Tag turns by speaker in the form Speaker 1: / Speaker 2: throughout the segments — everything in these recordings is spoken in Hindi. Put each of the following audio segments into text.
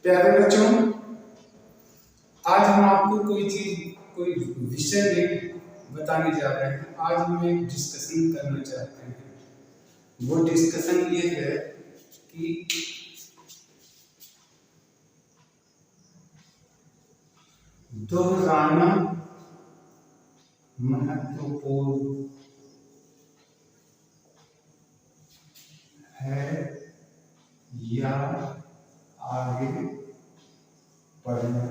Speaker 1: प्यारे बच्चों, आज हम आपको कोई विषय बताने जा रहे हैं। आज हम एक डिस्कशन करना चाहते हैं। वो डिस्कशन ये है कि दोहराना महत्वपूर्ण है या आगे बढ़ना।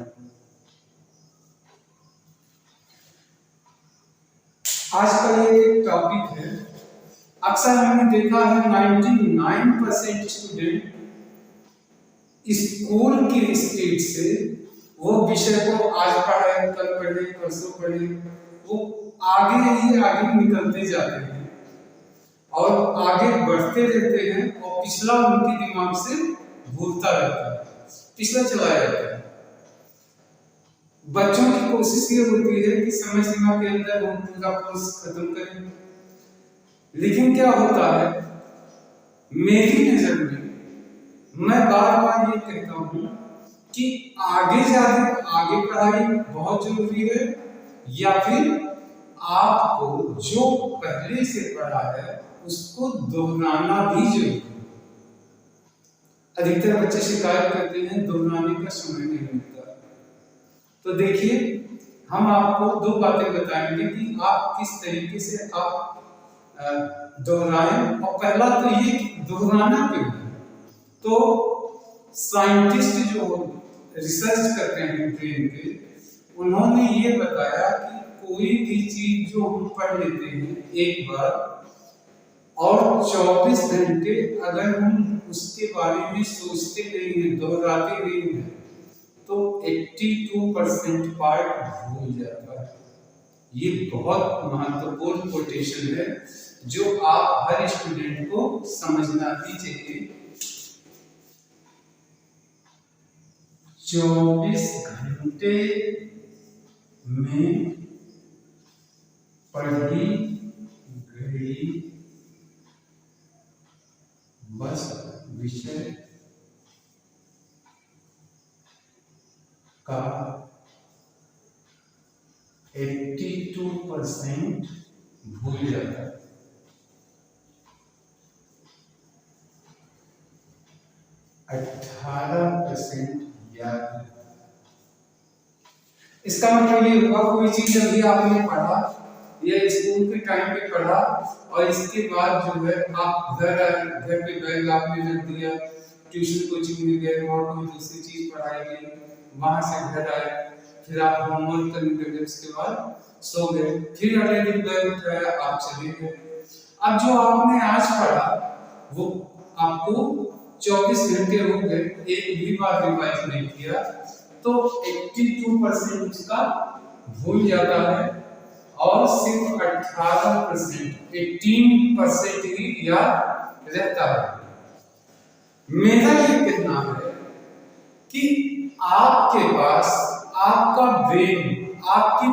Speaker 1: आज का ये टॉपिक है। अक्सर हमने देखा है 99% स्टूडेंट स्कूल के स्टेज से वो विषय को आज पढ़े, कल पढ़े, परसों पढ़े, वो आगे निकलते जाते हैं और आगे बढ़ते रहते हैं और पिछला उनके दिमाग से भूलता रहता है, पिछला चला जाता है। बच्चों की कोशिश ये होती है कि समय सीमा के अंदर हम पूरा कोर्स खत्म करें, लेकिन क्या होता है, मेरी नजर में मैं बार बार ये कहता हूँ कि आगे पढ़ाई बहुत जरूरी है, या फिर आपको जो पहले से पढ़ा है उसको दोहराना भी जरूरी है। अधिकतर बच्चे शिकायत करते हैं दोहराने का समय नहीं मिलता। तो देखिए, हम आपको दो बातें बताएंगे कि आप किस तरीके से आप दोहराएं। और पहला तो ये दोहराना क्यों है। तो साइंटिस्ट जो रिसर्च करते हैं ब्रेन पे, उन्होंने ये बताया कि कोई भी चीज जो हम पढ़ लेते हैं एक बार और 24 घंटे अगर हम उसके बारे में सोचते नहीं हैं, दोहराते नहीं हैं, तो 82% पार्ट भूल जाता है। ये बहुत महत्वपूर्ण कोटेशन है जो आप हर स्टूडेंट को समझना ही चाहिए। 24 घंटे में पढ़ी गई बस विषय का 82% भूल जाता है। 18% याद। इसका मतलब ये हुआ, कोई चीज अभी आपने पढ़ा या स्कूल के टाइम पे पढ़ा और इसके बाद जो है आप घर पे बैग आपने रख दिया, ट्यूशन कोचिंग में गए, वहाँ कोई दूसरी चीज पढ़ाई गई, वहां से घर आए, फिर आप होमवर्क करने लगे, उसके बाद सो गए, फिर अगले दिन बैग उठाया, आप चले गए। अब जो आपने आज पढ़ा वो आपको 24 घंटे हो गए, एक भी बार रिवाइज नहीं किया, तो 82% उसका भूल जाता है और सिर्फ 18% ही याद रहता है। मेरा ये कहना है कि आपके पास आपका ब्रेन, आपकी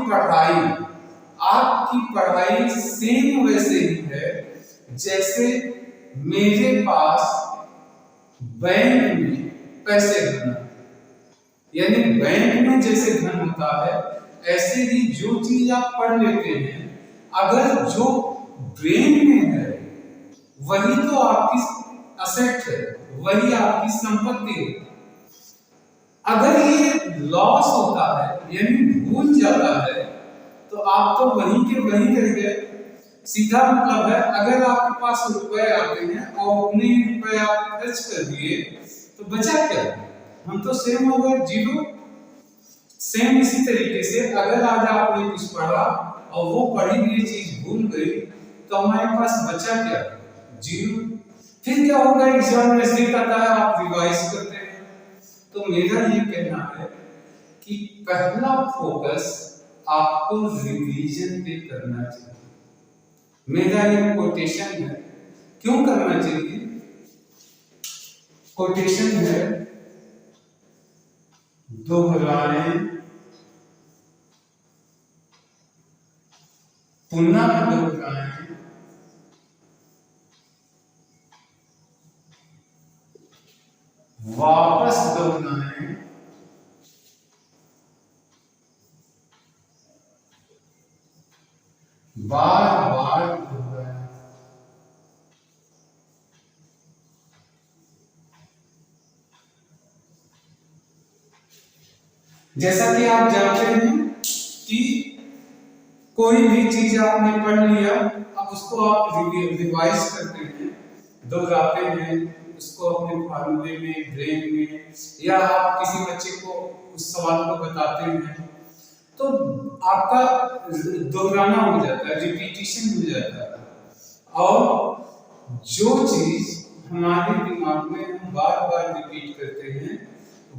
Speaker 1: पढ़ाई सेम वैसे ही है जैसे मेरे पास बैंक में पैसे धन, यानी बैंक में जैसे धन होता है, ऐसे ही जो चीज आप पढ़ लेते हैं, अगर जो ब्रेन में है वही तो आपकी असेट है, वही आपकी संपत्ति है। अगर ये लॉस होता है यानी भूल जाता है, तो आप तो वहीं के वहीं रह गए। सीधा मतलब है, अगर आपके पास रुपए आते हैं और उतने ही रुपए आप खर्च कर दिए तो बचा क्या? हम तो सेम हो गए, जीरो। सेम इसी तरीके से अगर आज आपने कुछ पढ़ा और वो पढ़ी हुई चीज भूल गई तो हमारे पास बचा क्या? जीरो। फिर क्या होगा? एग्जाम नजदीक आता है, आप रिवाइज करते हैं। तो मेरा ये कहना है कि पहला फोकस आपको रिवीजन पे करना चाहिए। मेरा ये कोटेशन है। क्यों करना चाहिए? कोटेशन है, दोहराएं, पुनः दोहराएं, वापस दोहराएं, बार बार दोहराया। जैसा कि आप जानते हैं कि कोई भी चीज आपने पढ़ लिया, अब उसको आप रिवाइज करते हैं, दोहराते हैं उसको अपने फार्मूले में, ब्रेन में, या आप किसी बच्चे को उस सवाल को बताते हैं, तो आपका दोहराना हो जाता है, रिपीटिशन हो जाता है। और जो चीज हमारे दिमाग में हम बार बार रिपीट करते हैं,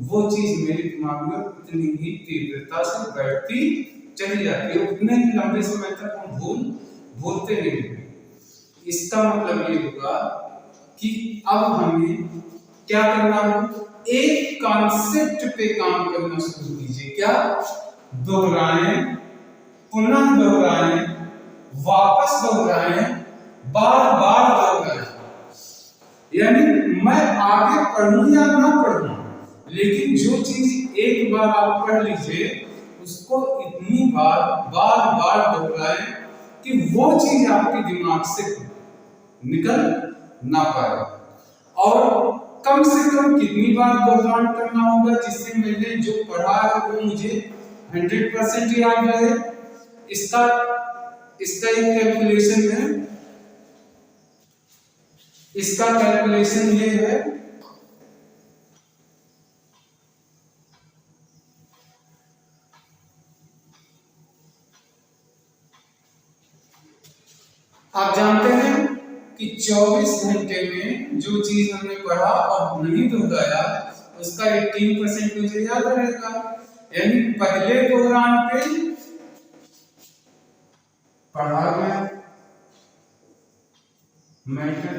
Speaker 1: वो चीज मेरे दिमाग में उतनी ही तीव्रता से बैठती चली जाती है, उतने ही लंबे समय तक हम भूलते नहीं। इसका मतलब ये होगा कि अब हमें क्या करना है, एक कॉन्सेप्ट पे काम करना शुरू कीजिए। क्या? दोहराएं, पुनः दोहराएं, वापस दोहराएं, बार बार दोहराएं। यानी मैं आगे पढ़ूं या ना पढ़ूं, लेकिन जो चीज एक बार आप पढ़ लीजिए उसको इतनी बार बार दोहराएं कि वो चीज आपके दिमाग से निकल ना पाए। और कम से कम कितनी बार दोहरान करना होगा जिससे मैंने जो पढ़ा है वो मुझे 100% याद रहे। इसका एक कैलकुलेशन है, इसका कैलकुलेशन ये है, आप जानते हैं कि 24 घंटे में जो चीज हमने पढ़ा और नहीं दोहराया उसका 18% मुझे याद रहेगा। यानी पहले दोहरान पे पढ़ा गया मैटर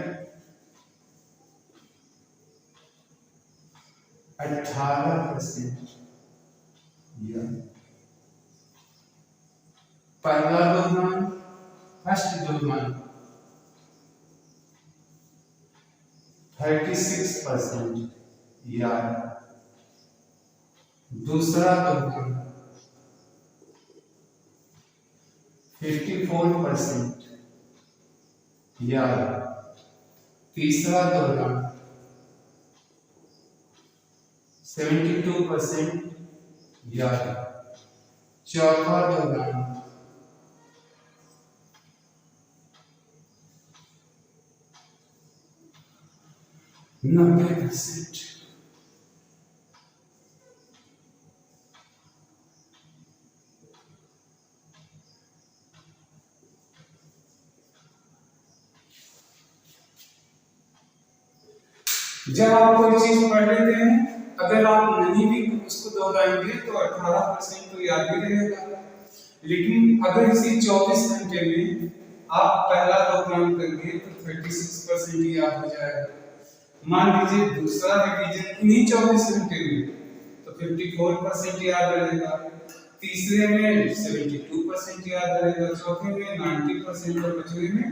Speaker 1: 18%, पहला दोहरान, फर्स्ट दोहरान 36% याद, दूसरा दोहरान 54% याद, तीसरा दोहरान 72% याद, चौथा दोहरान 90%। जब आप कोई चीज पढ़ लेते हैं, अगर आप नहीं भी उसको दोहराएंगे तो 18% तो याद ही रहेगा। लेकिन अगर इसी 24 घंटे में आप पहला दोहरान करेंगे तो 36% याद हो जाएगा। मान लीजिए दूसरा रिवीजन इन्हीं 24 घंटे में तो 54% याद रहेगा, तीसरे में 72% याद रहेगा, चौथे में 90% और पांचवे में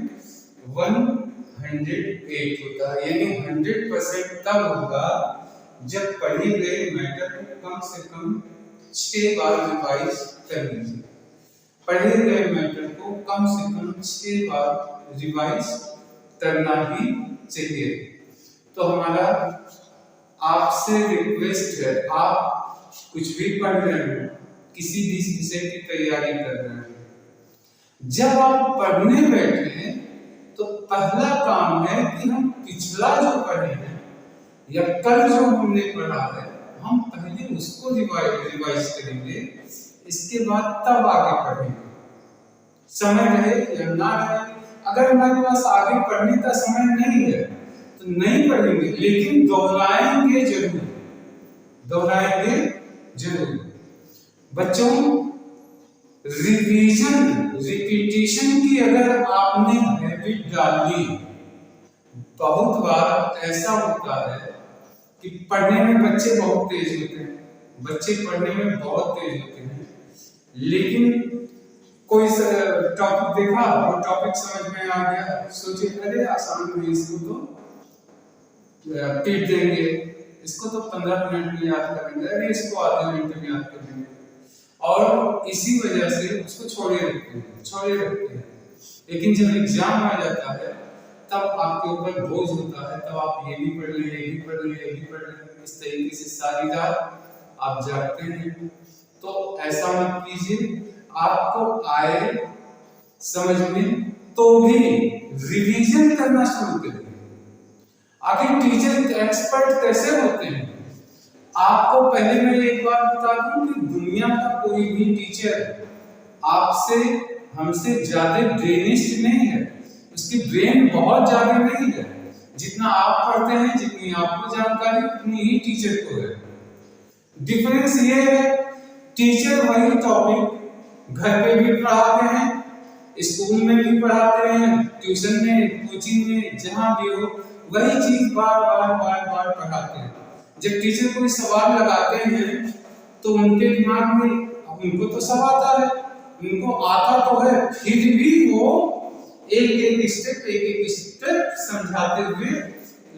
Speaker 1: 108 होता है। यानी 100% तब होगा जब पढ़े गए मैटर को कम से कम 6 बार रिवाइज कर लीजिए। पढ़े गए मैटर को कम से कम 6 बार रिवाइज करना ही चाहिए। तो हमारा आपसे रिक्वेस्ट है, आप कुछ भी पढ़ रहे हैं, किसी भी विषय की तैयारी कर रहे हैं, जब आप पढ़ने बैठे तो पहला काम है कि हम पिछला जो पढ़े हैं या कल जो हमने पढ़ा है, हम पहले उसको रिवाइज करेंगे, इसके बाद तब आगे पढ़ेंगे। समय रहे या ना रहे, अगर हमारे पास आगे पढ़ने का समय नहीं है तो नहीं पढ़ेंगे, लेकिन दोहराएंगे जरूर, दोहराएंगे जरूर। बच्चों, रिपीटिशन की अगर आपने हैबिट डाल ली, बहुत बार ऐसा होता है कि पढ़ने में बच्चे बहुत तेज होते हैं, बच्चे पढ़ने में बहुत तेज होते हैं, लेकिन कोई टॉपिक देखा, वो टॉपिक समझ में आ गया, सोचे अरे आसान है, इसको तो पीट देंगे, इसको तो 15 मिनट में याद करेंगे, अरे इसको आधे घंटे में याद कर लेंगे, और इसी वजह से उसको छोड़े रखते हैं। लेकिन जब एग्जाम आ जाता है तब आपके ऊपर बोझ होता है, तब आप ये भी पढ़ लें, ये भी पढ़ लें, ये भी पढ़ लें, इस तरीके से सारी रात आप जागते हैं। तो ऐसा मत कीजिए। आपको आए समझ में तो भी रिवीजन करना शुरू करिए। आखिर टीचर एक्सपर्ट कैसे होते हैं? आपको पहले मैं एक बात बता दूं कि दुनिया का कोई भी टीचर आपसे हमसे ज्यादा ब्रेनिस्ट नहीं है। उसकी ब्रेन बहुत ज्यादा नहीं है। जितना आप पढ़ते हैं, जितनी आपको जानकारी, उतनी ही टीचर को है। डिफरेंस ये है, टीचर वही टॉपिक घर पे भी पढ़ाते हैं, स्कूल में भी पढ़ाते हैं, ट्यूशन में, कोचिंग में, जहां भी हो वही चीज बार बार बार बार पढ़ाते हैं। जब टीचर कोई सवाल लगाते हैं तो उनके दिमाग में, उनको तो सब आता है, उनको आता तो है, फिर भी वो एक एक स्टेप समझाते हुए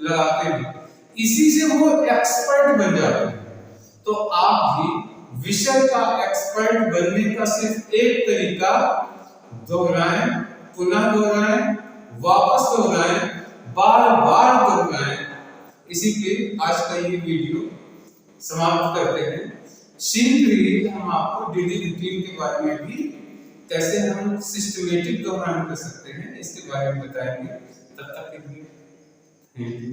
Speaker 1: लगाते हैं। इसी से वो एक्सपर्ट बन जाते हैं। तो आप भी विषय का एक्सपर्ट बनने का सिर्फ एक तरीका, दोहराएं, पुनः दोहराएं, वापस दोहराएं, बार बार दोहराएं। इसी के आज का ये वीडियो समाप्त करते हैं। शीघ्र ही हम आपको डेली रूटीन के बारे में भी, कैसे हम सिस्टमेटिक दोहरान कर सकते हैं, इसके बारे में बताएंगे। तब तक के लिए थैंक यू।